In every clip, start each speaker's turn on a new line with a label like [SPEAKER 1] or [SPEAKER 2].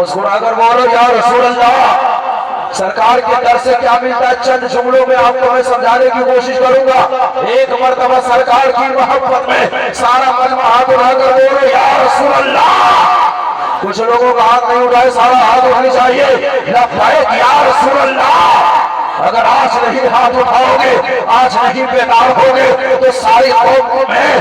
[SPEAKER 1] मुस्कुरा कर बोलो या रसूल अल्लाह। सरकार के दर से क्या मिलता है, चंद जुमलों में आपको मैं समझाने की कोशिश करूंगा। एक मर्तबा सरकार की मोहब्बत में सारा मजमा हाथ उठाकर बोलो या रसूल अल्लाह। कुछ लोगों का हाथ नहीं उठाए, सारा हाथ उठानी चाहिए। लब्बैक या रसूल अल्लाह। अगर आज नहीं हाथ उठाओगे, आज नहीं बेदार होगे, तो सारी कौम में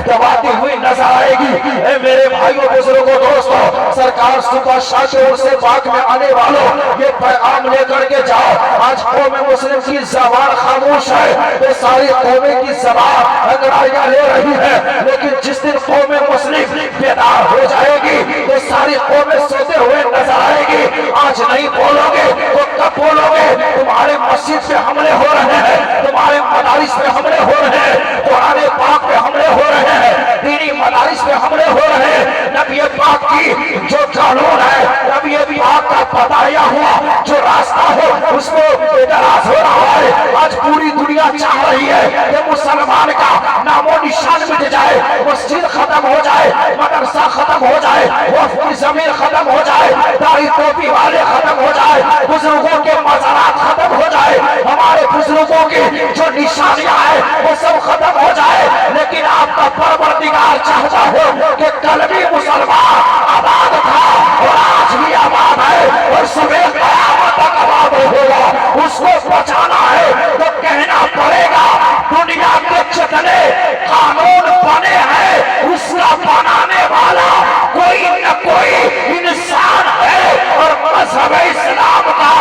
[SPEAKER 1] दबाती हुई नजर आएगी। ए मेरे भाइयों बुजुर्गों दोस्तों, सरकार सुबह शाह के उर्से पाक में आने वालों ये पैगाम लेकर के जाओ। आज कौम मुस्लिम की जबान खामोश है, तो सारी कौमें की जबान अंग्रेजियां ले रही है। लेकिन जिस दिन कौम मुस्लिम बेदार हो जाएगी, तो सारी कौमें सोते हुए नजर आएगी। आज नहीं बोलोगे तो कब बोलोगे? तुम्हारे मस्जिद पे हमले हो रहे हैं, तुम्हारे मदारिस पे हमले हो रहे हैं, कुरान पाक पे हमले हो रहे हैं, दीनी मदारिस पे हमले हो रहे हैं। नबी पाक की जो कानून है, नबी पाक का बताया हुआ जो रास्ता हो, उसको इतराज हो रहा है। आज पूरी दुनिया चाह रही है कि मुसलमान का नामो निशान मिट जाए, मस्जिद खत्म हो जाए, मदरसा खत्म हो जाए, वक्फ की जमीन खत्म हो जाए, दाढ़ी टोपी वाले खत्म हो जाए, बुजुर्गों के मज़ारात खत्म हो जाए, हमारे बुजुर्गों की जो निशानियां है वो सब खत्म हो जाए। लेकिन आपका परवरदिगार चाहता हो कि कल भी मुसलमान आबाद था और आज भी आबाद है और सुबह क़यामत तक आबाद होगा। उसको बचाना है तो कहना पड़ेगा, दुनिया के जितने कानून बने हैं उसका बनाने वाला कोई न कोई इंसान है, और मजहब इस्लाम का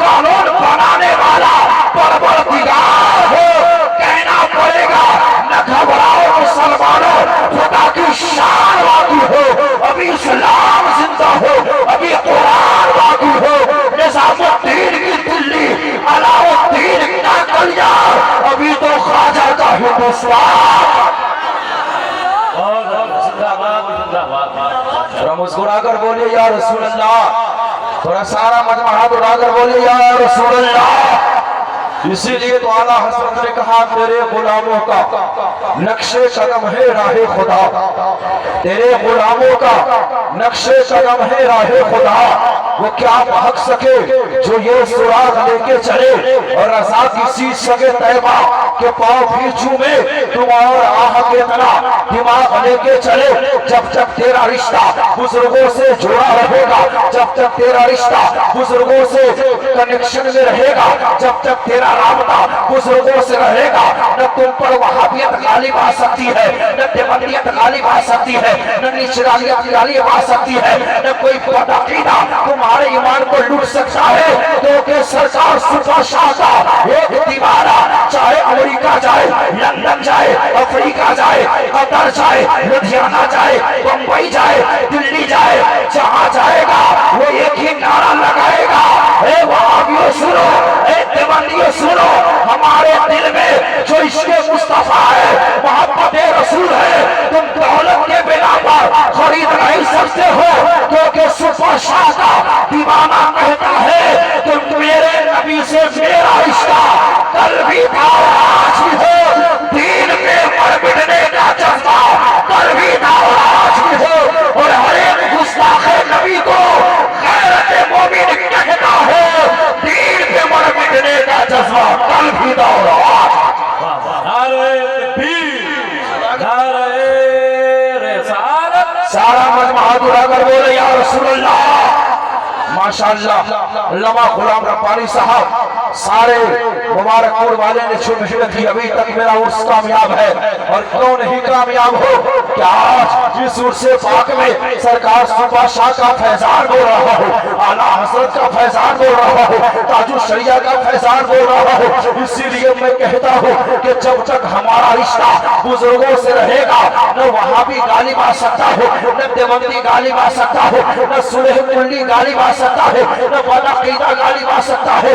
[SPEAKER 1] कानून बनाने वाला परवरदिगार हो। कहना पड़ेगा, न घबराओ मुसलमानों, खुदा की शान बाकी हो, अभी इस्लाम जिंदा हो, अभी कुरान बाकी हो। निजामुद्दीन की दिल्ली, अलाउद्दीन का कलियार, अभी तो ख्वाजा का हिंदुस्तान। मुस्कुरा कर बोलिए या रसूल अल्लाह। थोड़ा सारा मजमा हाथ उठाकर बोलिए या रसूल अल्लाह। इसीलिए तो आला हज़रत ने कहा, तेरे गुलामों का नक्शे कदम है राहे खुदा, तेरे गुलामों का नक्शे कदम है राहे खुदा। वो क्या महक सके जो ये सुराग लेके चले, और रज़ा किसी सगे तैबा के पाँव भी चूमे, तुम और आह के तना दिमाग लेके चले। जब जब तेरा रिश्ता बुजुर्गों से जुड़ा रहेगा, जब जब तेरा रिश्ता बुजुर्गों से कनेक्शन में रहेगा, जब जब तेरा राबता बुजुर्गों से रहेगा, न तुम पर वहाबियत गालिब आ सकती है, न देवबंदियत गालिब आ सकती है, न निचरालियत गालिब आ सकती है, न कोई बदअकीदा तुम्हारे ईमान को लूट सकता है। तो के सरकार सुबह शाह का एक दीवारा, चाहे अमेरिका जाए, लंदन जाए, अफ्रीका जाए, कतर जाए, लुधियाना जाए, बंबई जाए, दिल्ली जाए, जहां जाएगा वो एक ही नारा लगाएगा, ए वहाबियों सुनो, ए देवबंदियों सुनो, हमारे दिल में जो इश्क़े मुस्तफा है, मोहब्बत रसूल है, तुम दौलत के बिना पर खरीद नहीं सकते हो। क्योंकि सुबह शाह का दीवाना कहता है, तुम मेरे नबी से मेरा रिश्ता कल भी था आज भी हो, दीन पे मर मिटने का जज्बा कल भी था आज भी हो, और हर एक गुस्ताखे नबी को गैरत मोमिन कहता है, दीन पे मर मिटने का जज्बा कल भी था आज। सारा मजमा हाथ उठाकर बोले या रसूल अल्लाह। माशाअल्लाह अल्लामा गुलाम रब्बानी साहब सारे मुबारकपुर वाले ने शुभ की, अभी तक मेरा उर्स कामयाब है। और क्यों नहीं कामयाब हो कि आज इस उर्से पाक में सरकार सुबह शाह का फैजान बोल रहा हो, आला हजरत का फैजान बोल रहा हो, ताजुल शरिया का फैजान बोल रहा हो। इसीलिए मैं कहता हूँ कि जब तक हमारा रिश्ता बुजुर्गों से रहेगा, न वहाँ भी गालिब आ सकता हो, न देवबंदी गालिब आ सकता हो, न सुलह कुल्ली गालिब आ सकता है, न बदअकीदा गालिब आ सकता है।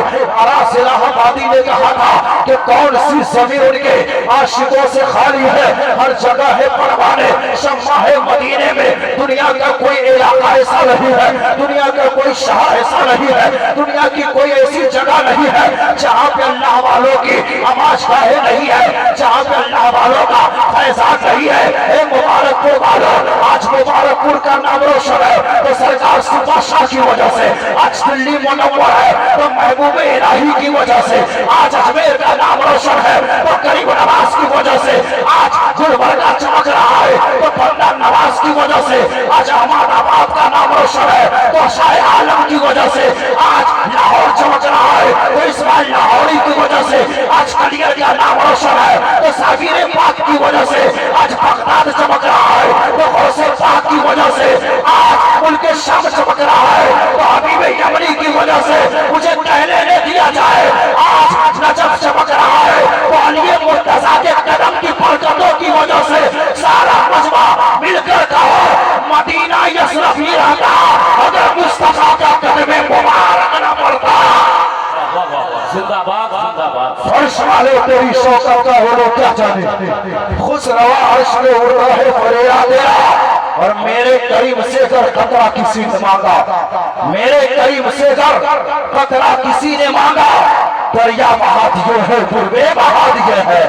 [SPEAKER 1] इलाहाबादी ने कहा था कि कौन सी जमीन उनके आशिकों से खाली है, हर जगह है परवाने, शम्मा है मदीने में। दुनिया का कोई इलाका ऐसा नहीं है, दुनिया का कोई शहर ऐसा नहीं है, दुनिया की कोई ऐसी जगह नहीं है जहाँ पे अल्लाह वालों की आवाज गाहे नहीं है, जहाँ पे अल्लाह वालों का फैजान नहीं है। मुबारकपुर वालों, आज मुबारकपुर कानपुर का नाम रोशन है तो सरकार सुपा शाह की वजह से, आज दिल्ली मुनव्वर है तो महबूब इलाही की वजह से, आज अजमेर का नाम रोशन है तो गरीब नवाज की वजह से, आज गुलबर्गा चमक रहा है तो बंदा नवाज की वजह से, आज अहमदाबाद का नाम रोशन है तो शाह आलम की वजह से, आज लाहौर चमक रहा है तो इस्माइल लाहौरी की वजह से, आज कलियर का नाम रोशन है तो साबिर पाक की वजह से, आज बगदाद चमक रहा है तो गौसे पाक की वजह से, आज मुल्क शाम चमक रहा है तो हबीब यमनी की वजह से, मुझे कहने नहीं दिया जाए आज नजफ चमक रहा है तो अली मुर्तजा के कदम की बरकतों की वजह से, सारा मजमा मिलकर कहो मदीना यशरफ ही रहता अगर मुस्तफा का कदम मुबारक न पड़ता।
[SPEAKER 2] जिंदाबाद जिंदाबाद।
[SPEAKER 1] फर्श वाले तेरी शौकत का हो लो क्या जाने, खुश रवा अर्श में उड़ रहा है फरेरा तेरा, और मेरे करीब से कर कतरा किसी ने मांगा, मेरे करीब से कर कतरा किसी ने मांगा, दरिया बहा दिए है पूर्वे बहा दिए है।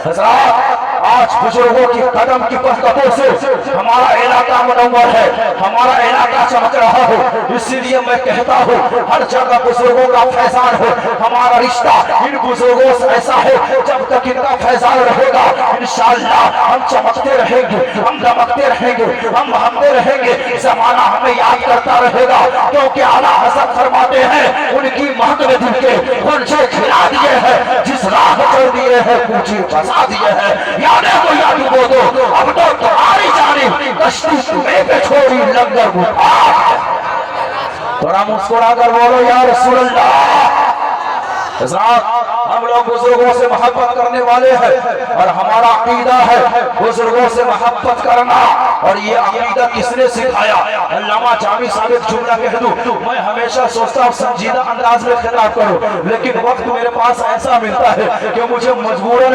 [SPEAKER 1] हजरात आज बुजुर्गों की कदम की बरकतों से हमारा इलाका मुनव्वर है, हमारा इलाका चमक रहा है, इसीलिए मैं कहता हूँ हर जगह बुजुर्गों का फैजान हो। हमारा रिश्ता इन बुजुर्गों से ऐसा है, जब तक इनका फैजान रहेगा इंशाअल्लाह हम चमकते रहेंगे, हम दमकते रहेंगे, हम बहमते रहेंगे, जमाना हमें याद करता रहेगा, क्योंकि आला हज़रत फरमाते हैं उनकी महक में दिल के गुंजे खिला दिए हैं, जिस राह चल दिए हैं पूछी फंसा दिए हैं, यादें को याद डूबो दो अब तो तुम्हारी जानिब कश्ती तुम्हें पे छोड़ी लंगर बुझा। थोड़ा मुस्कुरा कर बोलो या रसूल अल्लाह। हम लोग बुजुर्गों से मोहब्बत करने वाले हैं और हमारा अकीदा है बुजुर्गों से मोहब्बत करना, और ये अकीदा किसने सिखाया? अल्लामा जामी साहब एक जुमला कह दूं, मैं हमेशा सोचता हूँ संजीदा अंदाज में खिताब करूं, लेकिन वक्त मेरे पास ऐसा मिलता है कि मुझे मजबूरन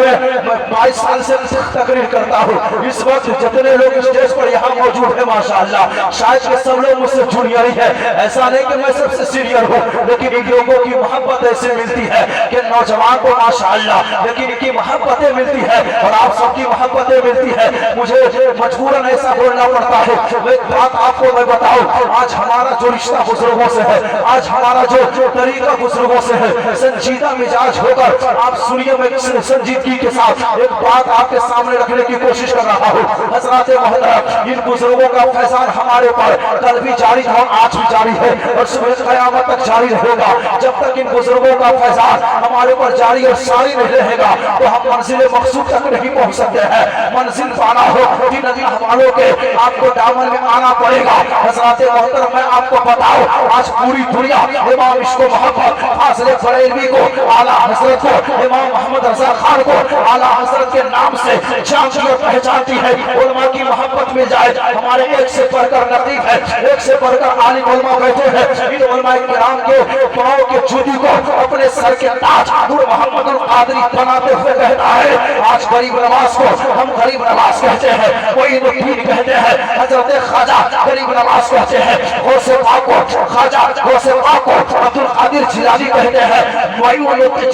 [SPEAKER 1] मैं 22 साल से तकरीर करता हूँ। इस वक्त जितने लोग स्टेज पर यहाँ मौजूद है माशाअल्लाह, शायद कि सब लोग मुझसे जूनियर ही है, ऐसा नहीं कि मैं सबसे सीनियर हूँ, लेकिन इन लोगों की मोहब्बत ऐसे मिलती है कि नौजवान को माशाअल्लाह लेकिन इनकी मोहब्बतें मिलती है और आप सबकी मोहब्बतें मिलती है, मुझे मजबूरन ऐसा बोलना पड़ता है। एक बात आपको मैं बताऊं, आज हमारा जो रिश्ता बुजुर्गों से है, आज हमारा जो तरीका बुजुर्गों से है, संजीदा मिजाज होकर आप सुनिए, मैं संजीदगी के साथ एक बात आपके सामने रखने की कोशिश कर रहा हूँ। हजरात मोहतरम, इन बुजुर्गों का फैजान हमारे पर कल भी जारी था, आज भी जारी है और सुबह क़यामत तक जारी रहेगा। जब तक इन बुजुर्गों का फैजान हमारे पर जारी और सारी नहीं रहेगा तो हम मंजिल मकसूद तक नहीं पहुंच सकते हैं। मंजिल पाना हो कि नदी हवालों के आपको दामन में आना पड़ेगा। हज़रात मोहतरम, मैं आपको बताऊं, आज पूरी दुनिया इमाम इश्क़ मोहब्बत फाज़िल बरेलवी को, आला हज़रत को, इमाम मोहम्मद रज़ा खान को आला हज़रत के नाम से जानती और पहचानती है। उलमा की मोहब्बत मिल जाए, हमारे एक से बढ़कर नकीब है, एक से बढ़कर आलिम उलमा बैठे हैं। इन उलमा किराम के पाँव के जूती को अपने सर के ताज नूर मोहम्मद कादरी बनाते हुए कहता है, आज गरीब नवाज को हम गरीब नवाज कहते हैं, कोई नुकीन कहते हैं, हजरत ख्वाजा गरीब नवाज कहते हैं, गौसे पाक को ख्वाजा गौसे पाक को अब्दुल कादिर जिलानी कहते हैं,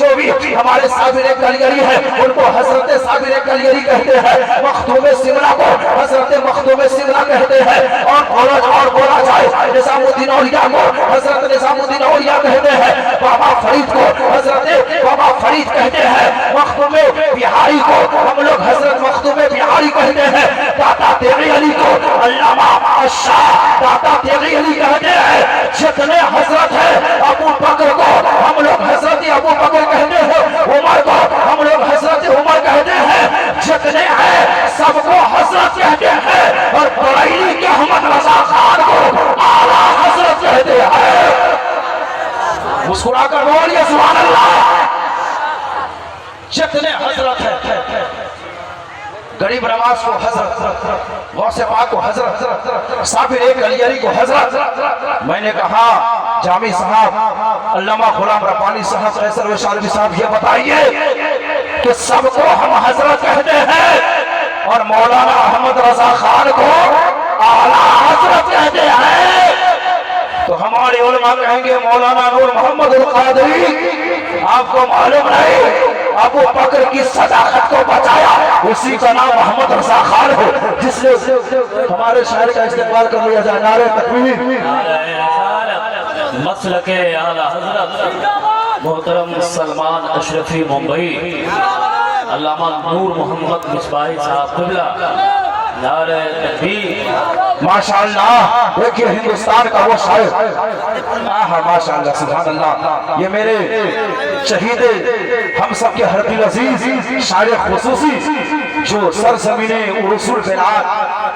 [SPEAKER 1] जो भी हमारे साबिर कलियरी है उनको हजरत साबिर कलियरी कहते हैं, मखदूम सिमला को हजरत मखदूम सिमला कहते हैं, और बोला जाए निजामुद्दीन औलिया को हजरत निजामुद्दीन औलिया कहते हैं, बाबा फरीद को हजरत बाबा फरीद कहते हैं, मखदूम बिहारी को हम लोग हजरत मखदूम बिहारी कहते हैं, दाता तेगी अली को अल्लामा शाह दाता तेगी अली कहते हैं, जितने हजरत है अबू बकर को हम लोग हजरत अबू बकर कहते हैं, उमर को हम लोग हजरत उमर कहते हैं, जितने हैं सबको हजरत कहते हैं, और बरेली के अहमद रज़ा खान को आला हजरत कहते हैं। मुस्कुरा कर बोलिए सुभान अल्लाह। जितने हजरत है, गरीब नवाज को हजरत, गौसे पाक को हजरत, साबिर कलियरी को हजरत। मैंने कहा जामी साहब, अल्लामा गुलाम रब्बानी साहब, कैसर वशारवी साहब, ये बताइए कि सबको हम हजरत कहते हैं और मौलाना अहमद रज़ा खान को आला हजरत कहते हैं, तो हमारे उलमा कहेंगे मौलाना नूर मोहम्मद कादरी आपको मालूम नहीं अबू बकर की सदाकत को बचाया, उसी का नाम मोहम्मद रजा खान है, जिसने हमारे शायर का इस्तेमाल कर लिया जाए। नारे तकबीर।
[SPEAKER 2] मसलके आला हजरत मोहतरम सलमान अशरफी मुंबई, अल्लामा नूर मोहम्मद मिसबाही साहब क़िबला, नारे तकबीर।
[SPEAKER 1] माशाअल्लाह, देखिए हिंदुस्तान का वो शायर, माशाअल्लाह सुभान अल्लाह। ये मेरे शहीद हम सब के हरदिल अजीज शायर खुसूसी, जो सरजमीने उरुसुल बिलाद,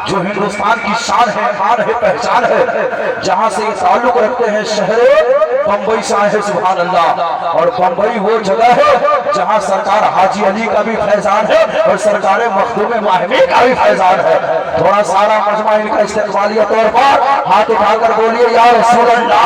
[SPEAKER 1] जो हिंदुस्तान की शान है, मान है, पहचान है, जहां से ये ताल्लुक रखते हैं शहर बम्बई से आए हैं सुभान अल्लाह। और बम्बई वो जगह है जहां सरकार हाजी अली का भी फैजान है और सरकार मखदूम माहमी का भी फैजान है। थोड़ा सारा मजमा इनका इस्तेमालिया तौर पर हाथ उठाकर बोलिए या रसूल अल्लाह।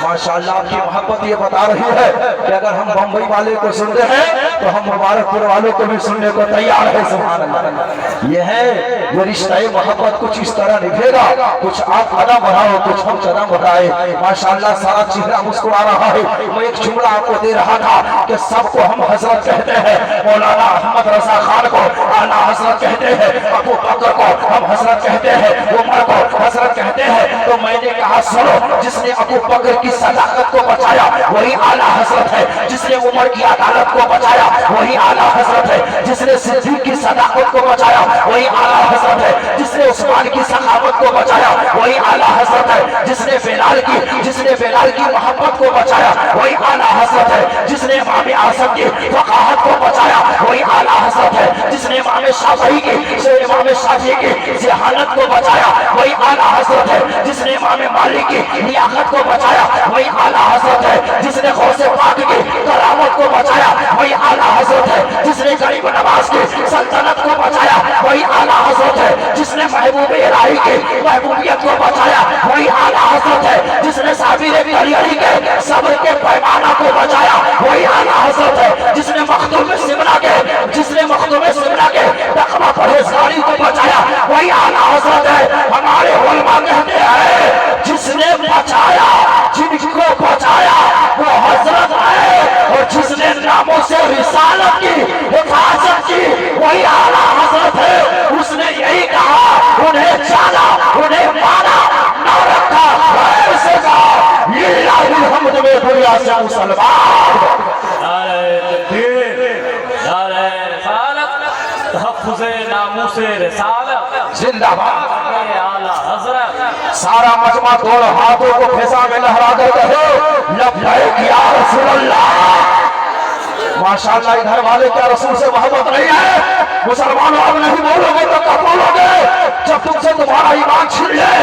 [SPEAKER 1] माशाअल्लाह, आपकी मोहब्बत ये बता रही है कि अगर हम बम्बई वाले को सुनते हैं तो हम मुबारकपुर वालों को भी सुनने को तैयार है सुभान अल्लाह। ये है ये रिश्ता मोहब्बत, कुछ इस तरह निभेगा, कुछ आप कदम बढ़ाओ, कुछ हम कदम बढ़ाए। माशाअल्लाह, सारा चेहरा मुस्कुरा रहा है। मैं एक जुमला आपको दे रहा था कि सबको हम हजरत कहते हैं, मौलाना अहमद रजा खान को आला हजरत कहते हैं, अबू बकर को हम हजरत कहते हैं, उमर को हजरत कहते हैं। तो मैंने कहा सुनो, जिसने अबू बकर की सदाकत को बचाया वही आला हजरत है, जिसने उमर की अदालत को बचाया वही आला हजरत है, जिसने सिद्दीक की सदाकत को बचाया वही आला हजरत है, जिसने उस्मान की सखावत को बचाया वही आला हजरत है, जिसने बेलाल की मोहब्बत को बचाया वही आला हजरत है, जिसने इमाम आज़म की वक़ाहत को बचाया वही आला हजरत है, जिसने इमाम शाफ़ी की ज़हानत को बचाया वही आला हजरत है, जिसने इमाम मालिक की लियाकत को बचाया वही आला हजरत है, जिसने गौसे पाक की करामत को बचाया वही आला हजरत है, जिसने गरीब नवाज की सल्तनत को बचाया वही आला हजरत है, जिसने महबूब इलाही की महबूबियत को बचाया वही आला हजरत है, जिसने साबिर अली के सब्र के पैमाना को बचाया वही आला हजरत है, जिसने मखदूम सिमरा के तकवा परहेज़गारी को बचाया वही आला हजरत है। हमारे उलमा कहते हैं जिसने बचाया, जिनको बचाया वो हजरत है, और जिसने नामों से रिसालत की हिफाजत की वही आला हजरत है। उसने यही कहा, उन्हें जाना, उन्हें माना, ना रखा गैर से कहा, लिल्लाहिल हम्द में दुनिया से मुसलमान। जिंदाबाद। सारा मजमा दोनों हाथों को फिजा में लहरा कर कहो लब्बैक या रसूल अल्लाह। माशाअल्लाह, इधर वाले क्या रसूल से मोहब्बत नहीं है? मुसलमानों अब नहीं बोलोगे तो कब बोलोगे? जब तुमसे तुम्हारा ईमान छिन जाए,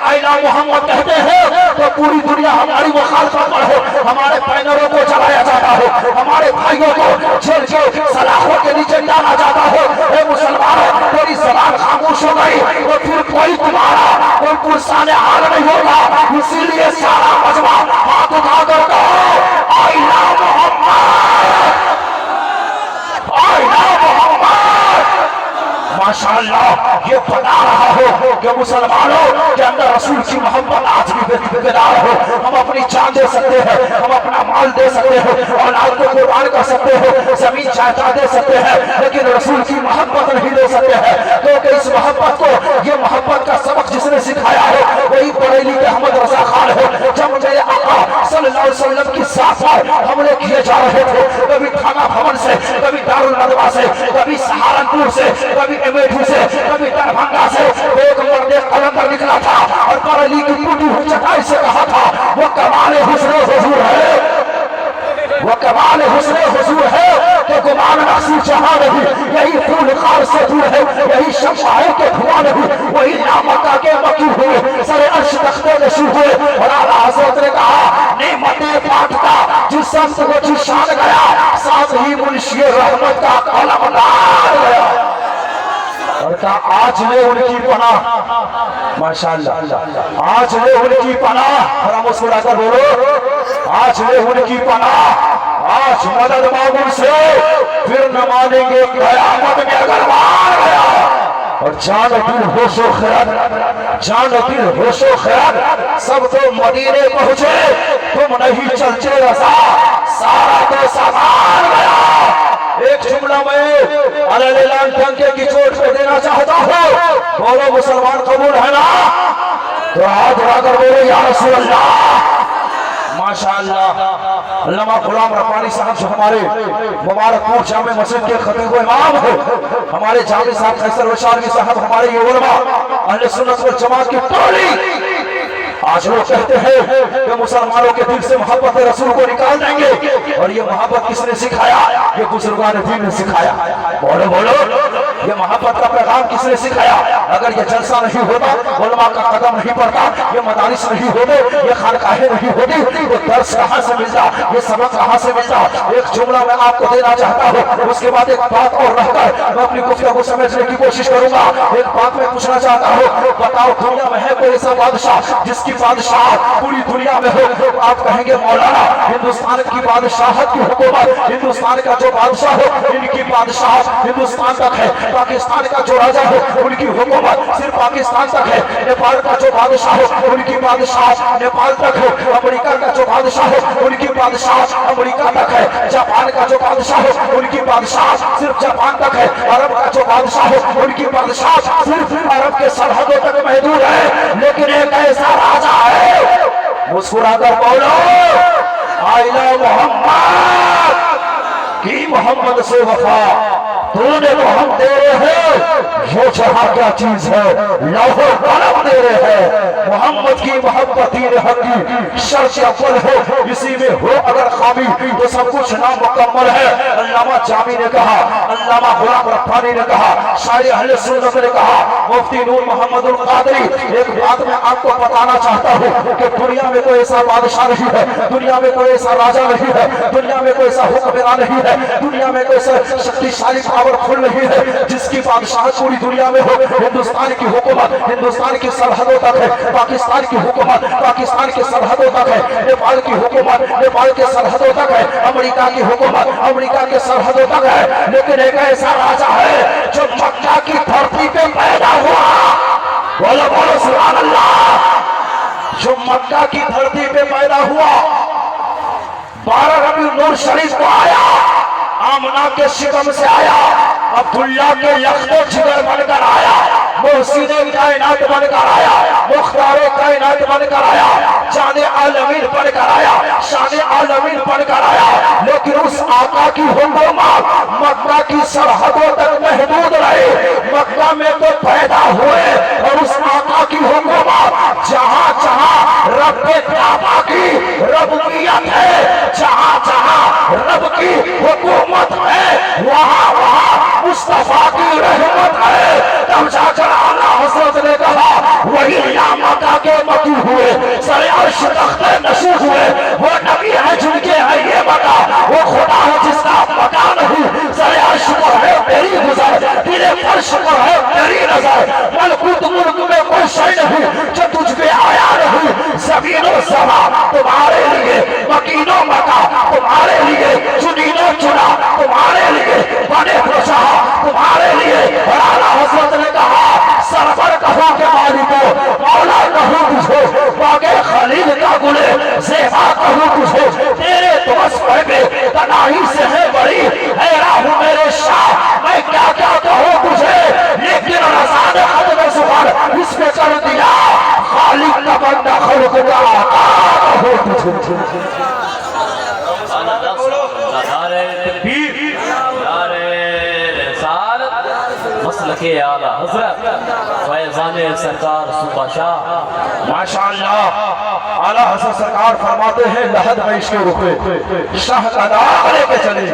[SPEAKER 1] आईना मोहम्मद कहते हैं तो पूरी दुनिया हमारी मुखालफत पर है, हमारे पैनरों को जलाया जाता है, हमारे भाइयों को जेल के सलाखों के नीचे डाला जाता है। ए मुसलमानों, तेरी ज़बान खामोश हो गई तो फिर कोई तुम्हारा कोई पुरसाने हाल नहीं होगा। इसीलिए सारा मजमा हाथ उठाकर कहो आईना मोहम्मद, आईना मोहम्मद। माशाअल्लाह, ये बता रहा हो कि मुसलमानों के अंदर रसूल की मोहब्बत आज भी बेदार हो। हम अपनी जान दे सकते हैं, हम अपना माल दे सकते हैं, औलाद को कुर्बान कर सकते हैं, जमीन जायदाद दे सकते हैं, लेकिन रसूल की मोहब्बत नहीं दे सकते हैं। क्योंकि इस मोहब्बत को, ये मोहब्बत का सबक जिसने सिखाया है वही बरेली के अहमद रजा खान है। जब मेरे आका सल्लल्लाहु अलैहि वसल्लम की साथ हमले किए जा रहे थे, कभी थाना भवन से, कभी दारुल नदवा से, कभी सहारनपुर से, कभी एमेठी से, कभी दरभंगा से, एक मर्द कलंदर निकला था और बरेली की टूटी हुई चटाई से कहा था वो कमाल हुस्न हुजूर है, वो कमाल हुस्न हुजूर है कि गुमान मकसूद जहां नहीं, यही फूल खार से दूर है, यही शमशाए के धुआं नहीं, वही नामका के मकी हुए सरे अर्श तख्ते नशीब हुए। और आला हज़रत ने कहा नेमते फाटका जिस संत को जिशान गया, साथ ही मुंशी रहमत का कलमदार गया। और कहा आज ले उनकी पनाह, माशाअल्लाह, आज ले उनकी पनाह। और मुस्कुरा कर बोलो आज ले उनकी पनाह, आज मदद मांगू से फिर न मानेंगे कयामत में अगर मार गया। और जान दिल होशो खैर, जान दिल होशो खैर, सब तो मदीने पहुंचे, तुम नहीं चलचे रसा, सारा तो सामान गया। एक जुमला में अलेलान टंके की चोट पे देना चाहता हूँ। बोलो मुसलमान कबूल है ना? तो हाथ उठाकर बोलो या रसूल अल्लाह। माशाअल्लाह। अल्लामा गुलाम रब्बानी साहब जो हमारे मुबारकपुर जामे मस्जिद के खतीब इमाम है, हमारे जामी साहब कैसर वशारवी साहब, हमारे ये उलमा अहले सुन्नत वल जमात की टोली आज लोग कहते हैं कि मुसलमानों के दिल से मोहब्बत रसूल को निकाल देंगे, और ये मोहब्बत किसने सिखाया? ये बुजुर्गान दीन ने सिखाया। बोलो बोलो, ये मोहब्बत का पैगाम किसने सिखाया? अगर ये जलसा नहीं होता, उलमा का कदम नहीं पड़ता, ये मदारिस नहीं होते, ये खानकाहें नहीं होती, ये दर्स कहाँ से मिलता, ये सबक कहाँ से मिलता? एक जुमला मैं आपको देना चाहता हूँ, उसके बाद एक बात और रहकर मैं अपनी गुफ्तगू को समझने की कोशिश करूंगा। एक बात मैं पूछना चाहता हूँ, बताओ दुनिया में है कोई ऐसा बादशाह जिसकी बादशाह पूरी दुनिया में हो? आप कहेंगे मौलाना हिंदुस्तान की बादशाहत की हुकूमत, हिंदुस्तान का जो बादशाह हो इनकी बादशाह हिंदुस्तान तक है, पाकिस्तान का जो राजा हो उनकी हुकूमत सिर्फ पाकिस्तान तक है, नेपाल का जो बादशाह हो उनकी बादशाह नेपाल तक है, अमेरिका का जो बादशाह हो उनकी बादशाह अमेरिका तक है, जापान का जो बादशाह हो उनकी बादशाह सिर्फ जापान तक है, अरब का जो बादशाह हो उनकी बादशाह सिर्फ अरब के सरहदों तक महदूद है। लेकिन एक ऐसा राजा है, मुस्कुराकर बोलो आई लव मोहम्मद, की मोहम्मद से वफा तूने तो हम दे रहे हैं, ये जहां क्या चीज है लौहो कलम दे रहे हैं। मोहम्मद की मोहब्बत ही हकी शर्त अव्वल है, इसी में हो अगर खामी तो सब कुछ नामुकम्मल है। अल्लामा जामी ने कहा, अल्लामा गुलाम रब्बानी ने कहा, शायर अहले सुन्नत ने कहा, मुफ्ती नूर मोहम्मद कादरी। एक बात मैं आपको बताना चाहता हूँ कि दुनिया में कोई ऐसा बादशाह नहीं है, दुनिया में कोई ऐसा राजा नहीं है, दुनिया में कोई ऐसा हुक्मरान नहीं है, दुनिया में कोई ऐसा शक्तिशाली पावरफुल नहीं है जिसकी बादशाह पूरी दुनिया में हो। हिंदुस्तान की हुकूमत हिंदुस्तान की सरहदों तक है, पाकिस्तान की हुकूमत पाकिस्तान की सरहदों तक है, नेपाल की हुकूमत नेपाल के सरहदों तक है, अमेरिका की हुकूमत अमेरिका के सरहदों तक है। लेकिन एक ऐसा राजा है जो मक्का की धरती पे पैदा हुआ, बोलो बोलो सुभान अल्लाह, जो मक्का की धरती पे पैदा हुआ, 12 रबीउल नूर शरीफ को आया, आमना के शिकम से आया, अब्दुल्ला के लख्तो जिगर बनकर आया, मोहसिने कायनात बनकर आया, मुख्तारे कायनात बनकर आया, जाने आलमीन बनकर आया, शाने आलमीन बनकर आया। लेकिन उस आका की हुकूमत मक्का की सरहदों तक महदूद रहे। मक्का में तो पैदा हुए और उस आका की हुकूमत जहां जहां रब के काबा की रब्बियत है, जहां जहां रब की हुकूमत है, वहां वहां मुस्तफा की रहमत है। तब जाकर आला हज़रत ने कहा वही मक्का के मकी हुए, सरे अर्श तख्ते नशीं हुए, वो नबी है जिनके है ये मका, वो खुदा है जिसका मका नहीं। सरे अर्श पर है तेरी गुजर, तेरे फर्श पर है तेरी नजर, मलकूत मुल्क में कोई शय नहीं जो तुझ पे आया नहीं। ज़मीनो ज़मा तुम्हारे लिए, मकीनो मका तुम्हारे लिए, चुनीनो चुना तुम्हारे लिए, बने को चाहा तुम्हारे लिए। और आला हज़रत ने कहा सरवर कहो के मालिको, मौला कहूँ तुझे, बागे खलील का गुले ज़ेबा कहूँ तुझे, तेरे तो बस पे तनाही से है बड़ी, हैरा हूँ मेरे शाह मैं क्या क्या कहूँ तुझे। लेकिन रज़ा ने खत्म सुबह इस पे कर दिया, खालिक का बंदा खल्क़ का आका कहूँ तुझे।
[SPEAKER 2] मसलके आला हज़रत फैज़ाने सरकार सूबा शाह।
[SPEAKER 1] माशाअल्लाह, आला हज़रत सरकार फरमाते हैं लहद में इसके रुके, शाह का दाग लेके चले,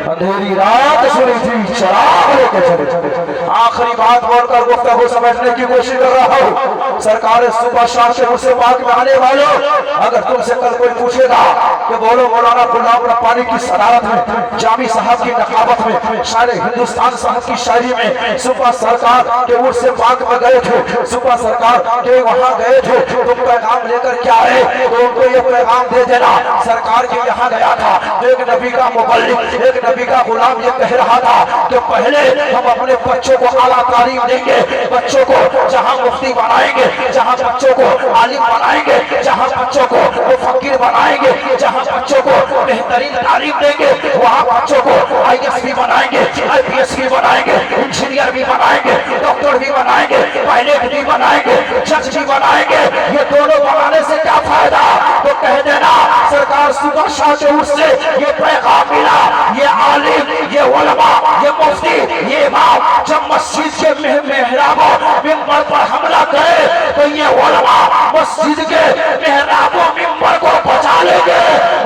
[SPEAKER 1] अंधेरी रात सुनी थी चराग लेके चले। आखिरी बात बोलकर गुफ्तगू समझने की कोशिश कर रहा हूँ। सरकार सूबा शाह से मुझसे बात में आने वालों, अगर तुमसे कल कोई पूछेगा कि बोलो मौलाना गुलाम रब्बानी की सदारत में, जामी साहब की नकाबत में, शायर हिंदुस्तान साहब की शायरी में सूबा सरकार के उर्स से पाक में गए थे, सूबा सरकार के वहाँ गए थे, तुम पैगाम लेकर क्या आए? तो उनको ये पैगाम दे देना, सरकार के यहाँ गया था, एक नबी का मुबल्लिग, एक नबी का गुलाम ये कह रहा था कि पहले हम अपने बच्चों को आला तालीम देंगे, बच्चों को जहाँ मुफ्ती बनाएंगे, जहाँ बच्चों को आलिम बनाएंगे, जहाँ बच्चों को मुफक्किर बनाएंगे, जहाँ बच्चों को बेहतरीन तालीम देंगे, वहाँ बच्चों को IAS भी बनाएंगे, IPS भी बनाएंगे, इंजीनियर भी बनाएंगे, डॉक्टर भी बनाएंगे, पायलट भी बनाएंगे, जज भी बनाएंगे। ये दोनों बनाने से क्या फायदा? तो कह देना सरकार सुबह शाह से ये पैगाम मिला, ये आलिम, ये उलमा, ये मुफ्ती, ये इमाम जब मस्जिद के मेहराबों मिंबर पर हमला करे तो ये उलमा मस्जिद के मेहराबों मिंबर को बचा लेंगे।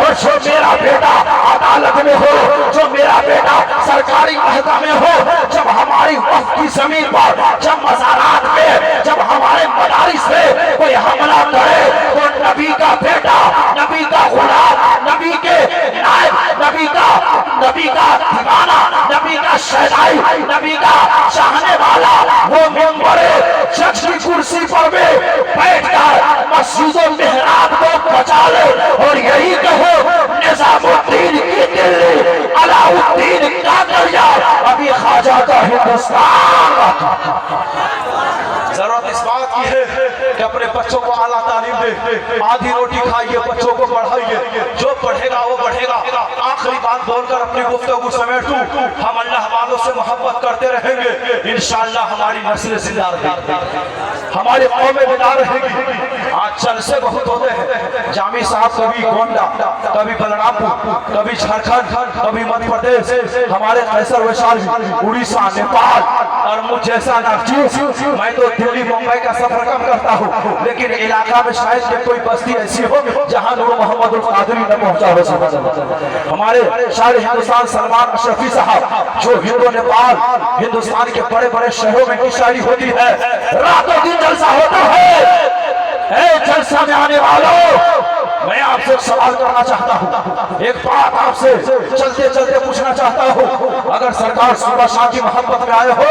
[SPEAKER 1] और जो मेरा बेटा अदालत में हो, जो मेरा बेटा सरकारी महकमे में हो, जब हमारी वक्फ की जमीन पर, जब मज़ारात में, जब हमारे मदारिस में कोई हमला करे तो नबी का बेटा, नबी का गुलाम, नबी के नायब, नबी का दीवाना, नबी का शहनाई, नबी का चाहने वाला वो मिंबरे जज की कुर्सी पर में बैठकर मस्जिदों मेहराब को बचा ले। और यही कहो निजामुद्दीन की दिल्ली, अलाउद्दीन का दरिया, अभी ख्वाजा का हिंदुस्तान।
[SPEAKER 3] जरूरत इस बात की है कि अपने बच्चों को आला तालीम दे, आधी रोटी खाइए, बच्चों को पढ़ाइए, जो पढ़ेगा वो बढ़ेगा। आखिरी बात बोलकर अपनी गुफ्तगू समेटूं, हम अल्लाह वालों से मोहब्बत करते रहेंगे, इंशाअल्लाह हमारी नस्ल जिंदा रहेगी, हमारी कौमें जिंदा रहेगी। आज जलसे बहुत होते हैं, जामी साहब कभी गोंडा, कभी बलरामपुर, कभी झारखंड, कभी मध्य प्रदेश, हमारे कैसर वैशाली, उड़ीसा, नेपाल और मुझ जैसा नागजी। मैं तो दिल्ली मुंबई का सफर कम करता हूँ, लेकिन इलाका में शायद कोई बस्ती ऐसी हो जहाँ नूर मोहम्मद कादरी न पहुँचा हो। हमारे शायर हिंदुस्तान सलमान अशरफी साहब जो हिंदू नेपाल, हिंदुस्तान के बड़े बड़े शहरों में की शायरी होती है, रातों दिन जलसा होता है। जलसा में आने वालों, मैं आपसे एक सवाल करना चाहता हूँ, एक बात आपसे चलते चलते पूछना चाहता हूँ। अगर सरकार सुबह शाह की मोहब्बत में आए हो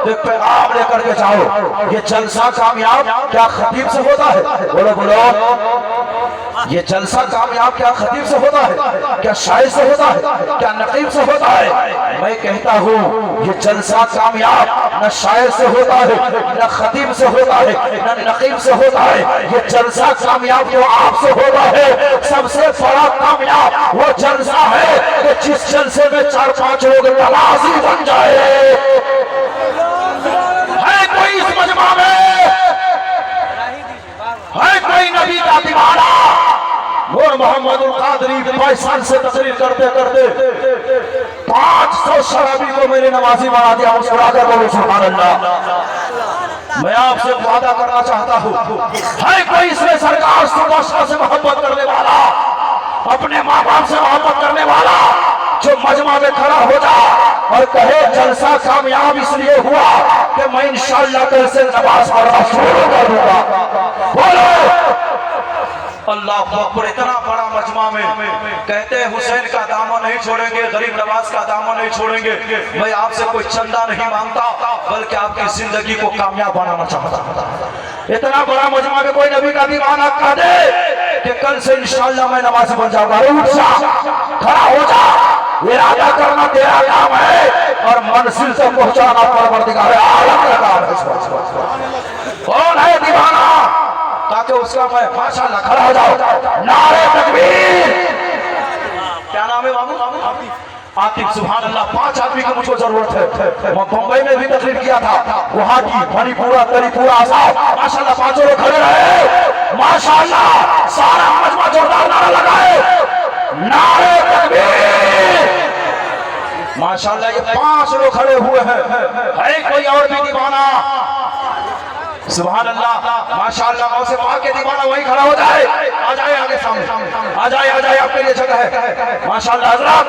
[SPEAKER 3] तो एक पैगाम लेकर के जाओ। ये जलसा कामयाब क्या खतीब से होता है? बोलो बोलो, ये जलसा कामयाब क्या खतीब से होता है? क्या शायर से होता है? क्या नकीब से होता है? मैं कहता हूँ ये जलसा कामयाब न शायर से होता है, न खतीब से होता है, न नकीब से होता है। ये जलसा कामयाब जो आपसे होता है, सबसे बड़ा कामयाब वो जलसा है कि जिस जलसे में 4-5 लोग नमाजी बन जाए। है कोई इस मजमा में, है कोई नबी का दीवाना? नूर मोहम्मद कादरी पैसा से तकरीर करते करते 500 शराबी को मैंने नमाजी बना दिया। मुस्कुराकर बोलो सुभान अल्लाह। मैं आपसे वादा करना चाहता हूँ, है कोई इसमें सरकार सुबह शाह से मोहब्बत करने वाला, अपने माँ बाप से मोहब्बत करने वाला, जो मजमा में खड़ा हो जा और कहे जलसा कामयाब इसलिए हुआ कि मैं इंशाअल्लाह कल से नमाज पढ़ना शुरू कर दूंगा। बोलो अल्लाह अकबर। इतना बड़ा मजमा में कहते हैं हुसैन का दामन नहीं छोड़ेंगे, गरीब नवाज का दामन नहीं छोड़ेंगे। मैं आपसे कोई चंदा नहीं मांगता, बल्कि आपकी जिंदगी को कामयाब बनाना चाहता हूं। इतना बड़ा मजमा में कोई नबी का दीवाना कह दे कि कल से इंशाअल्लाह मैं नमाज बन जाऊंगा। उठ जा, खड़ा हो जा, इरादा करना तेरा काम है और मंजिल से पहुंचाना परवरदिगार आलम का काम है। कौन है दीवाना ताकि उसका मैं माशाअल्लाह खड़ा हो जाओ। नारे तकबीर। क्या नाम है बाबू? आतिफ। सुभान अल्लाह। 5 आदमी की मुझको जरूरत है। मैं मुंबई में भी तकरीर किया था, वहाँ की मणिपुरा, त्रिपुरा, आसाम, माशाअल्लाह 5 लोग खड़े रहे। माशाअल्लाह सारा मजमा जोरदार नारा लगाए, नारे तकबीर। माशाअल्लाह ये 5 लोग खड़े हुए हैं। है कोई और भी दीवाना? सुभान अल्लाह। माशाअल्लाह मौसे पाक के दीवाना वहीं खड़ा हो जाए। आ जाए आगे सामने, आ जाए, आ जाए, आपके लिए जगह है। माशाअल्लाह हज़रात,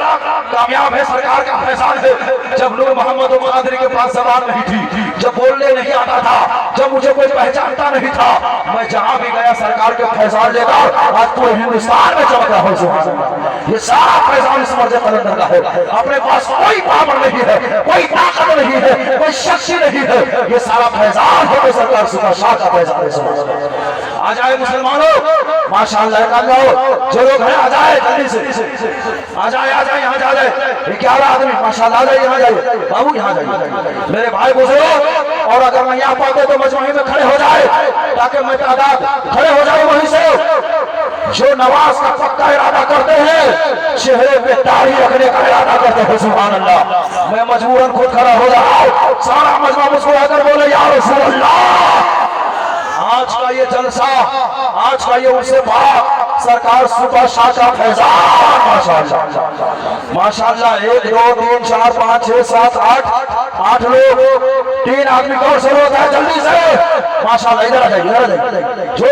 [SPEAKER 3] कामयाब है सरकार का फैसाल है। जब नूर मोहम्मद कादरी के पास ज़बान नहीं थी, जब बोलने नहीं आता था, जब मुझे कोई पहचानता नहीं था, मैं जहां भी गया सरकार के फैसाल लेकर आज पूरे हिंदुस्तान में चमक रहा हूँ। सुभान अल्लाह। ये सारा फैसाल इस मर्ज़ कलंदर का है। अपने पास कोई पावर नहीं है, कोई ताकत नहीं है, कोई शक्ति नहीं है। ये सारा फैसाल है सरकार सुबह शाह का फैसाल है। आ जाए मुसलमानों, माशाअल्लाह कामयाब जो लोग हैं आ जाए जल्दी से, आ जाए, आ जाए, यहाँ जा जाए। 11 आदमी माशाअल्लाह, आ जाए, यहाँ जाइए बाबू, यहाँ जाइए मेरे भाई बुजुर्ग। और अगर नहीं आ पाते तो मजमही में खड़े हो जाए ताकि मैं तादाद खड़े हो जाए वहीं से। जो नमाज का पक्का इरादा करते हैं, चेहरे पे दाढ़ी रखने का इरादा करते हैं। सुभान अल्लाह। मैं मजबूरन खुद खड़ा हो रहा हूं, सारा मजमा मुस्कुराकर बोले या रसूल अल्लाह। आज का ये जलसा, आज का ये उनसे बात सरकार सुबह शाह का फैजान। माशाअल्लाह माशाअल्लाह। 1 2 3 4 5 6 7 8 लोग, 3 आदमी को जरूरत है, जल्दी से माशाअल्लाह। इधर आ जाइए, इधर आ जाइए। जो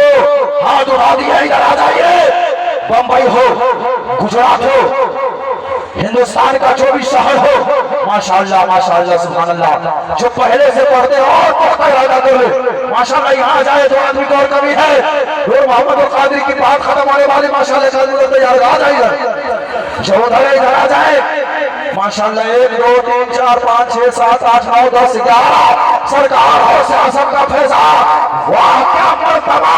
[SPEAKER 3] हाथ उठा दिया इधर आ जाइए। बंबई हो, गुजरात हो, हिंदुस्तान का जो भी शहर हो, माशाअल्लाह माशाअल्लाह सुभान अल्लाह। जो पहले से पढ़ते हो और पढ़ता इरादा करो माशाअल्लाह। यहाँ जाए तो आदमी की और कमी है। नूर मोहम्मद कादरी की बात खत्म होने वाली माशाअल्लाह। तैयार आ जाइए, जो उधर इधर आ जाए माशाअल्लाह। 1 2 3 4 5 6 7 8 9 10 11 सरकार हो सियासत का फैजान। वाह क्या मर्तबा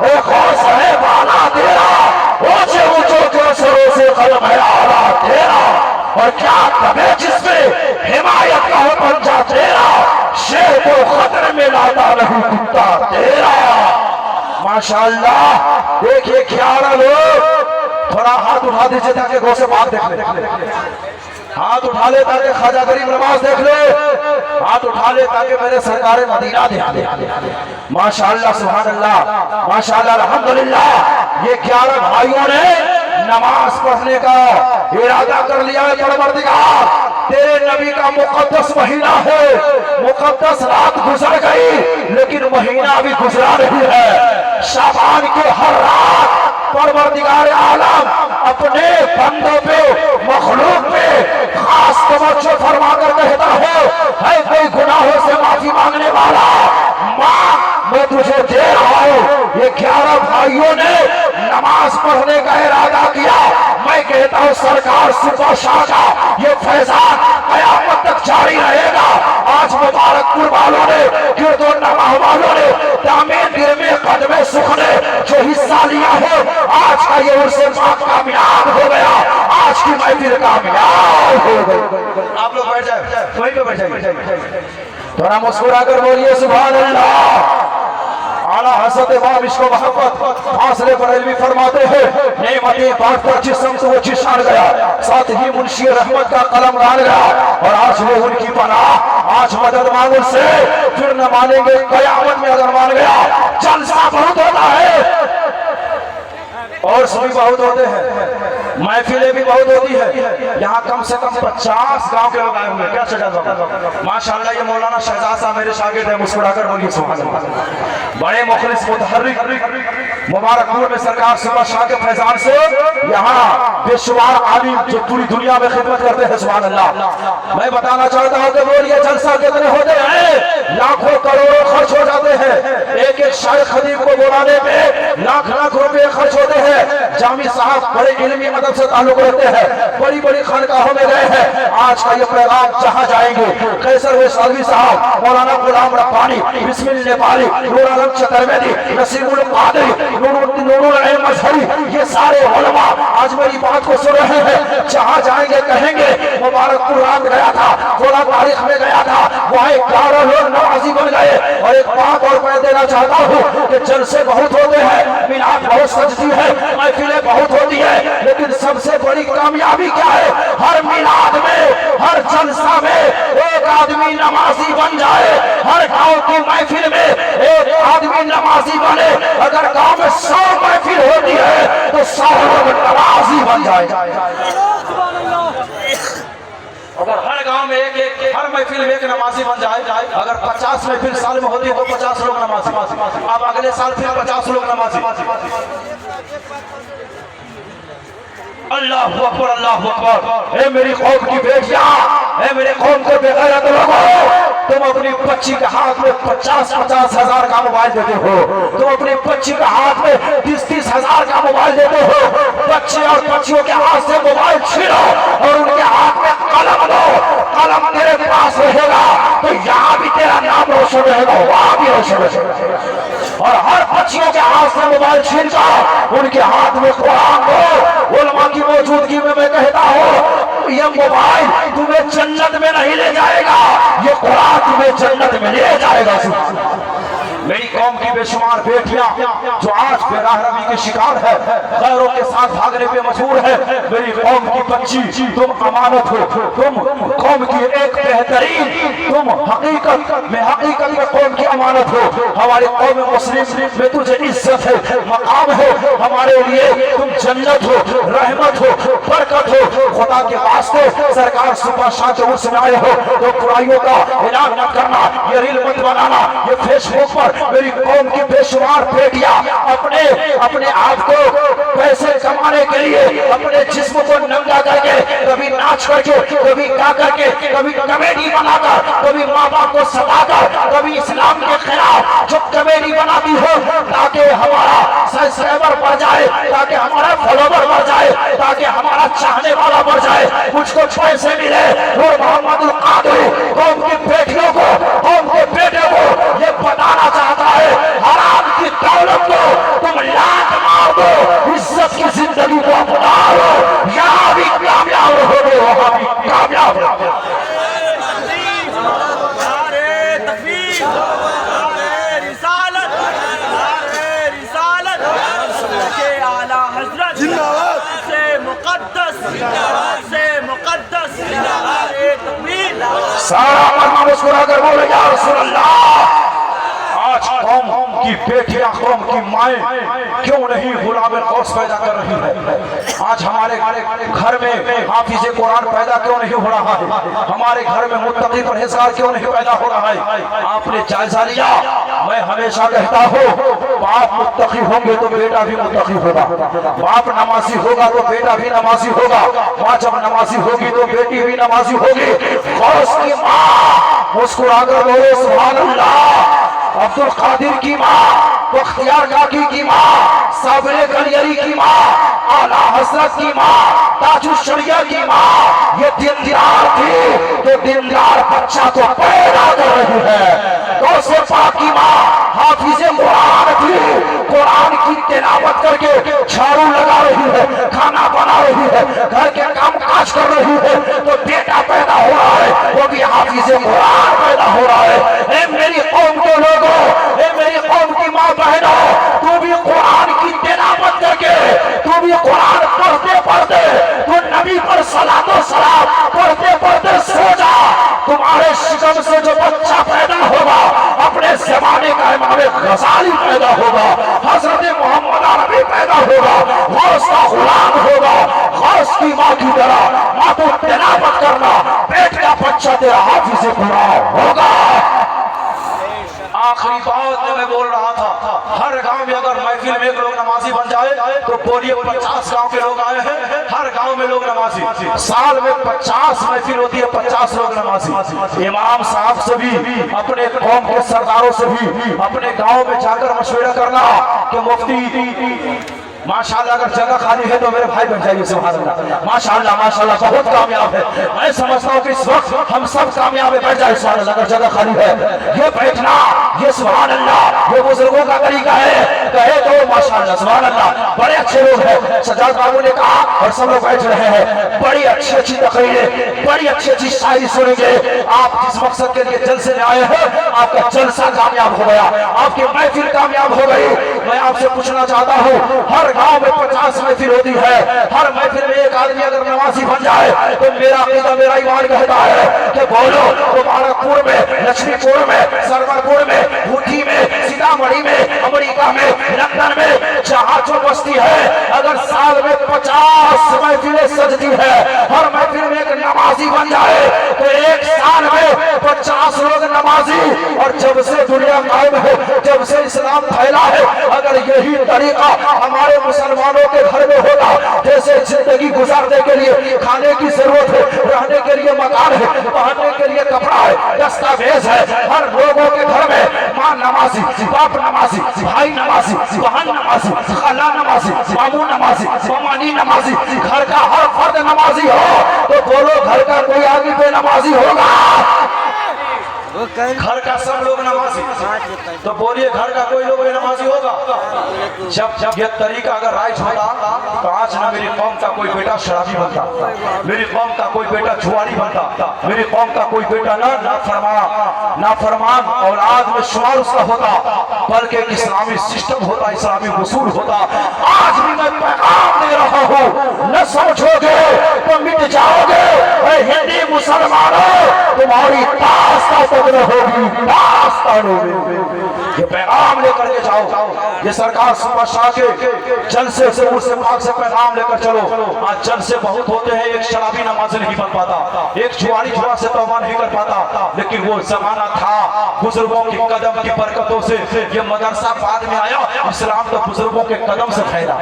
[SPEAKER 3] एक होश है वाला तेरा, ऊंचे ऊंचों के सरों से कलम है आला तेरा। और क्या तबे जिसमें हिमायत का हो पंजा तेरा, शेर को खतरे में लाता नहीं कुत्ता तेरा। माशाअल्लाह। देखिए 11 लोग, थोड़ा हाथ उठा दीजिए ताकि गौ से बात देख ले। हाथ उठा ले ताकि ख्वाजा गरीब नवाज देख ले। हाथ उठा ले ताकि मेरे सरकार मदीना ध्यान दे। माशाअल्लाह सुभान अल्लाह माशाअल्लाह अल्हम्दुलिल्लाह। ये 11 भाइयों ने नमाज पढ़ने का इरादा कर लिया है। परवरदिगार तेरे नबी का मुकद्दस महीना है, मुकद्दस रात गुजर गई लेकिन महीना अभी गुजरा नहीं है। शाबान के हर रात परवरदिगार आलम अपने बंदों पे, मखलूक पे खास तवज्जो फरमा कर कहता है कोई गुनाहों से माफी मांगने वाला, मां मैं तुझे दे रहा हूं। ये 11 भाइयों ने नमाज पढ़ने का इरादा किया। मैं कहता हूं सरकार सुबह शाह का ये फैजान कयामत तक जारी रहेगा। आज मुबारकपुर वालों ने, गिरदोनमा वालों ने, दामेन गिरमे कदमे सुख ने जो हिस्सा लिया है, आज का ये उर्से बात कामयाब हो गया। आज की महफिल कामयाब हो गई। आप लोग बैठ जाए, वहीं पे बैठ जाइए, थोड़ा मुस्कुरा कर बोलिए सुभान अल्लाह। आला हजरत इमाम इश्क मोहब्बत फासले पर इल्मी फरमाते हैं, नेमतें बांट कर जिस्म से वो जिशान गया, साथ ही मुंशी रहमत का कलम डाल गया। और आज वो उनकी पनाह, आज मदद मांगो से फिर न मानेंगे कयामत में अगर मान गया। जलसा बहुत होता है और सभी बहुत होते हैं, महफिलें भी बहुत होती है। यहाँ कम से कम 50 गांव के लोग आए हुए हैं। क्या शहजाद माशाअल्लाह। ये मौलाना शहजाद साहब मेरे शागिर्द है, मुस्कुराकर बोलिए सुभान अल्लाह। बड़े मुखलिस मुतहर्रिक मुबारकपुर में सरकार सुबह शाह के फैजान से यहाँ बेशुमार आलिम जो पूरी दुनिया में खिदमत करते हैं सुभान अल्लाह। मैं बताना चाहता हूँ कि बोलिए जलसा कितने होते हैं, लाखों करोड़ों खर्च हो जाते हैं। एक एक शायख खतीब को बुलाने में लाख लाख रुपए खर्च होते हैं। जामी साहब बड़े इल्मी अदब से ताल्लुक रखते हैं, बड़ी बड़ी खानकाहों में गए हैं। आज का ये पैगाम जहां जाएंगे, कैसर वे सालवी साहब, मौलाना गुलाम रब्बानी, बिस्मिल नेपाली, नूर आलम चतुर्वेदी, नसीमुल कादरी, नूरुल अहमद मजहरी, ये सारे उलमा आज मेरी बात को सुन रहे हैं। जहां जाएंगे कहेंगे मुबारकपुर रात गया था, 16 तारीख में गया था, वहां 11 लोग नमाजी बन गए। और एक बात और मैं देना चाहता हूँ कि जलसे बहुत होते हैं, मिलाद बहुत सजती है, महफिलें बहुत होती है, लेकिन सबसे बड़ी कामयाबी क्या है? हर मिलाद में, हर जलसा में एक आदमी नमाजी बन जाए। हर गांव की महफिल में एक आदमी नमाजी बने। अगर गांव में 100 महफिल होती है तो 100 लोग नमाजी बन जाए। अगर हर गांव में एक हर महफिल में एक नमाजी बन जाए, अगर 50 महफिल साल में होती है तो 50 लोग नमाजी। अब अगले साल फिर 50 लोग नमाजी। अल्लाह अकबर अल्लाह अकबर। ए मेरी कौम की बेटियां, ए मेरे कौम के बेगैरत लोगों, तुम अपनी बच्ची के हाथ में 50-50 हजार का मोबाइल देते हो। तुम अपनी बच्ची के हाथ में 30-30 हजार का मोबाइल देते हो। बच्चे और बच्चियों के हाथ से मोबाइल छीनो और उनके हाथ में कलम दो। कलम तेरे पास रहेगा तो यहाँ भी तेरा नाम रोशन रहेगा, वहां भी रोशन रहेगा। और हर बच्चियों के हाथ से मोबाइल छीन कर उनके हाथ में कुरान दो। उलमा की मौजूदगी में मैं कहता हूँ, ये मोबाइल तुम्हें जन्नत में नहीं ले जाएगा, ये कुरान तुम्हें जन्नत में ले जाएगा। मेरी कौम की बेशुमार बेटियां जो आज बेराहरमी के शिकार है, गैरों के साथ भागने पे मजबूर है, मेरी कौम की बच्ची तुम अमानत हो, तुम कौम की एक बेहतरीन, तुम हकीकत में कौम की अमानत हो। हमारे कौम मुस्लिम में तुझे इज्जत है, मकाम है, हमारे लिए तुम जन्नत हो, रहमत हो, बरकत हो। खुदा के वास्ते सरकार सुबह शाह के उर्स में आए हो तो बुराइयों का ऐलान मत करना, ये रील मत बनाना, ये फेसबुक पर मेरी कौम की बेशुमार बेटियां अपने आप को पैसे कमाने के लिए अपने जिस्म को नंगा करके, कभी नाच करके, कभी गा करके, कभी कमेडी बनाकर, कभी माँ बाप को सताकर, कभी इस्लाम के खिलाफ जो कमेडी बनाती हो ताकि हमारा सब्सक्राइबर बढ़ जाए, ताकि हमारा फॉलोवर बढ़ जाए, ताकि हमारा चाहने वाला बढ़ जाए, मुझको पैसे मिले। नूर मोहम्मद कादरी कौम की बेटियों को, कौम के बेटे को ये बताना चाहता है, हराम की दौलत को तुम लात मार दो, इज्जत की जिंदगी को अपना लो, यहाँ भी कामयाब रहोगे, वहाँ भी कामयाब रहोगे। सारा मर्मा मुस्कुरा कर बोले या रसूल अल्लाह। आज कौम की बेटियां, कौम की माएं क्यों नहीं गुलाम गौस पैदा कर रही है? आज हमारे घर में हाफिज़े कुरान पैदा क्यों नहीं हो रहा है? हमारे घर में मुत्तकी परहेज़गार क्यों नहीं पैदा हो रहा है? आपने जायजा लिया? मैं हमेशा कहता हूँ, बाप मुत्तकी होंगे तो बेटा भी मुत्तकी होगा, बाप नमाजी होगा तो बेटा भी नमाजी होगा, माँ जब नमाजी होगी तो बेटी भी नमाजी होगी। गौस की माँ मुस्कुराकर बोले सुभान अल्लाह। अब्दुल कादिर की माँ, बख्तियार काकी की माँ, साबिर कलियरी की माँ, आला हजरत की माँ, ताजुल शरिया की माँ, ये दीनदार थी तो दीनदार बच्चा को पैदा कर रही है। गौसे पाक की माँ हाफिज़े कुरान थी, कुरान की तिलावत करके झाड़ू लगा रही है, खाना बना रही है, घर के काम काज कर रही है, तो बेटा पैदा हो रहा है, वो भी हाफिज़े कुरान पैदा हो रहा है। ए मेरी कौम के लोगों, ए मेरी कौम की माँ बहनों, तू भी कुरान की तिलावत करके, तू भी कुरान पढ़ते पढ़ते, तू नबी पर सलातो सलाम पढ़ते पढ़ते सो जा। तुम्हारे शिकम से जो बच्चा पैदा होगा अपने जमाने का इमाम गजाली पैदा होगा, हजरत मोहम्मद अरबी पैदा होगा, गौस का गुलाम होगा। गौस की माँ की तरह माँ को तिलावत करना, पेट का बच्चा तेरा हाफिज़े कुरान होगा। आखिरी बात में मैं बोल रहा था, हर गांव में अगर महफिल में एक लोग नमाजी बन जाए तो बोलिए 50 गांव के लोग आए हैं, हर गांव में लोग नमाजी। साल में 50 महफिल होती है, 50 लोग नमाजी। इमाम साहब से भी, अपने कौम के सरदारों से भी अपने गांव में जाकर मशवरा करना कि मुफ्ती माशाल्लाह अगर जगह खाली है तो मेरे भाई बन जाइए। सुभान अल्लाह, माशाल्लाह माशाल्लाह, बहुत कामयाब है। मैं समझता हूँ कि इस वक्त हम सब कामयाब है, बैठ जाए सुभान अल्लाह अगर जगह खाली है। ये बैठना, ये सुभान अल्लाह, ये बुजुर्गों का तरीका है, कहे तो माशाल्लाह सुभान अल्लाह। बड़े अच्छे लोग हैं, सज्जाद बाबू ने कहा और सब लोग बैठ रहे हैं। बड़ी अच्छी अच्छी तकरीरें, बड़ी अच्छी अच्छी शायरी सुनेंगे। आप जिस मकसद के लिए जलसे में आए हैं, आपका जलसा कामयाब हो गया, आपकी महफिल कामयाब हो गई। मैं आपसे पूछना चाहता हूँ, हर गांव में 50 महफिल होती है, हर महफिल में एक आदमी अगर नमाजी बन जाए तो मेरा अकीदा, मेरा ईमान कहता है कि बोलो मुबारकपुर में, लक्ष्मीपुर में, सरवरपुर में, भूठी में, सीतामढ़ी में, अमेरिका में, लंदन में, जहाँ जो बस्ती है, अगर साल में 50 महफिलें सजती है, हर महफिल में एक नमाजी बन जाए तो एक साल में 50 लोग नमाजी। और जब से दुनिया कायम है, जब से इस्लाम फैला है, अगर यही तरीका हमारे मुसलमानों के घर में होगा, जैसे जिंदगी गुजारने के लिए खाने की जरूरत है, रहने के लिए मकान है, पहनने के लिए कपड़ा है, दस्तावेज है, हर लोगों के घर में माँ नमाजी, बाप नमाजी, भाई नमाजी, बहन नमाजी, खाला नमाजी, मामू नमाजी, मामानी नमाजी, घर का हर फर्द नमाजी हो तो बोलो घर का कोई आगे पे नमाजी होगा। घर का सब लोग नमाजी, तो बोलिए घर का कोई लोग नमाजी होगा? जब ये तरीका अगर राइट होता तो आज ना मेरी कौम का कोई बेटा शराबी बनता, मेरी कौम का कोई बेटा जुआरी बनता, मेरी कौम का कोई बेटा नाफरमान औलाद में शुमार उसका होता, बल्कि एक इस्लामी सिस्टम होता, इस्लामी उसूल होता। आज भी मैं पैगाम दे रहा हूँ, न समझोगे तो मिट जाओगे। हिंदी मुसलमानों, तुम्हारी दास्तान होगी, दास्तान होगी। ये पैगाम लेकर के जाओ, ये सरकार सुपर शाह के जलसे से उर्से पाक से पैगाम लेकर चलो। आज जलसे बहुत होते हैं, एक शराबी नमाज़ नहीं बन पाता, एक जुआरी जुआ से तौबा नहीं कर पाता, लेकिन वो जमाना था बुजुर्गों की कदम की बरकतों से ये मदरसा बाद में आया। इस्लाम तो बुजुर्गों के कदम से फैला।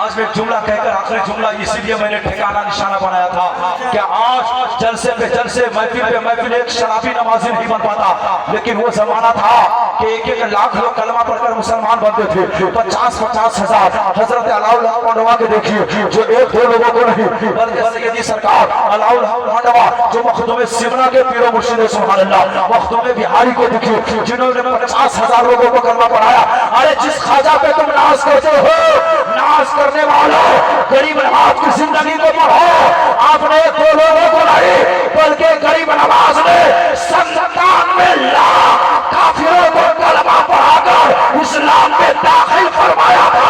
[SPEAKER 3] आज मैं जुमला कहकर आखिरी जुमला इसीलिए मैंने ठिकाना निशाना बनाया था कि आज जलसे पे जलसे, महफिल पे महफिल एक शराबी नमाजी नहीं बन पाता, लेकिन वो जमाना था कि एक लाख लोग कलमा पढ़कर मुसलमान बनते थे। 50-50 हजार हजरत अलाउल्लाह मांडवा के देखिए, जो एक दो लोगों को नहीं बल्कि सैयदी सरकार अलाउल्लाह मांडवा जो मखदूम सिमना के पीरो मुर्शिद सुभान अल्लाह मखदूम बिहारी को देखिए, जिन्होंने 50,000 लोगों को कलमा पढ़ाया। अरे जिस ख्वाजा पे तुम नाज करते हो, नाज करने वालों, गरीब नवाज की जिंदगी को पढ़ो। आपने एक दो लोगों को नहीं बल्कि गरीब नवाज ने 97 लाख काफिरों को कलमा पढ़ाकर इस्लाम में दाखिल फरमाया था।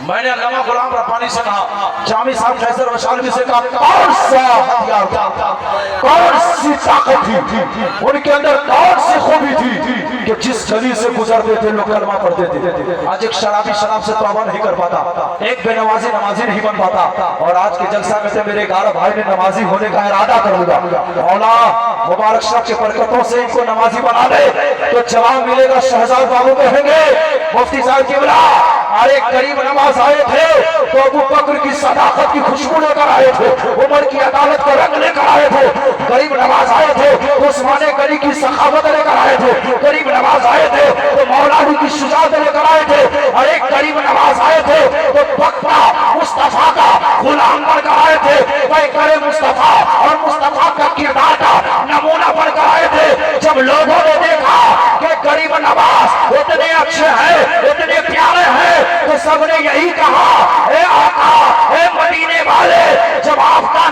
[SPEAKER 3] मैंने अल्लामा गुलाम रब्बानी से कहा, जामी साहब फैसल वशालवी से कहा, कौन सा हथियार था, कौन सी ताकत थी उनके अंदर, कौन सी खूबी थी कि जिस गली से गुजरते थे लोग कलमा पढ़ते थे। आज एक शराबी शराब से तौबा नहीं कर पाता, एक बेनमाजी नमाजी नहीं बन पाता, और आज के जलसा में से मेरे 11 भाई ने नमाजी होने का इरादा कर लिया। मौला मुबारक शाह की बरकतों से इनको नमाजी बना दे तो जवाब मिलेगा। शहजाद बाबू कहेंगे, मुफ्ती साहब किबला, अरे गरीब नवाज आए थे तो अबू बकर की सदाकत की खुशबू लेकर आए थे, उमर की अदालत का रंग लेकर आए थे। गरीब नवाज आए थे तो उस्मान गनी की सखावत लेकर आए थे। गरीब नवाज आए थे तो मौलावी की शुजात लेकर आए थे। अरे गरीब नवाज आए थे तो बकरा मुस्तफा का गुलाम बनकर आए थे। पैगंबर मुस्तफा और मुस्तफा का किरदार का नमूना बनकर आए थे। जब लोगों ने देखा कि गरीब नवाज इतने अच्छे हैं, इतने प्यारे हैं, तो सबने यही कहा, ए आका, ए मदीने वाले, जब आपका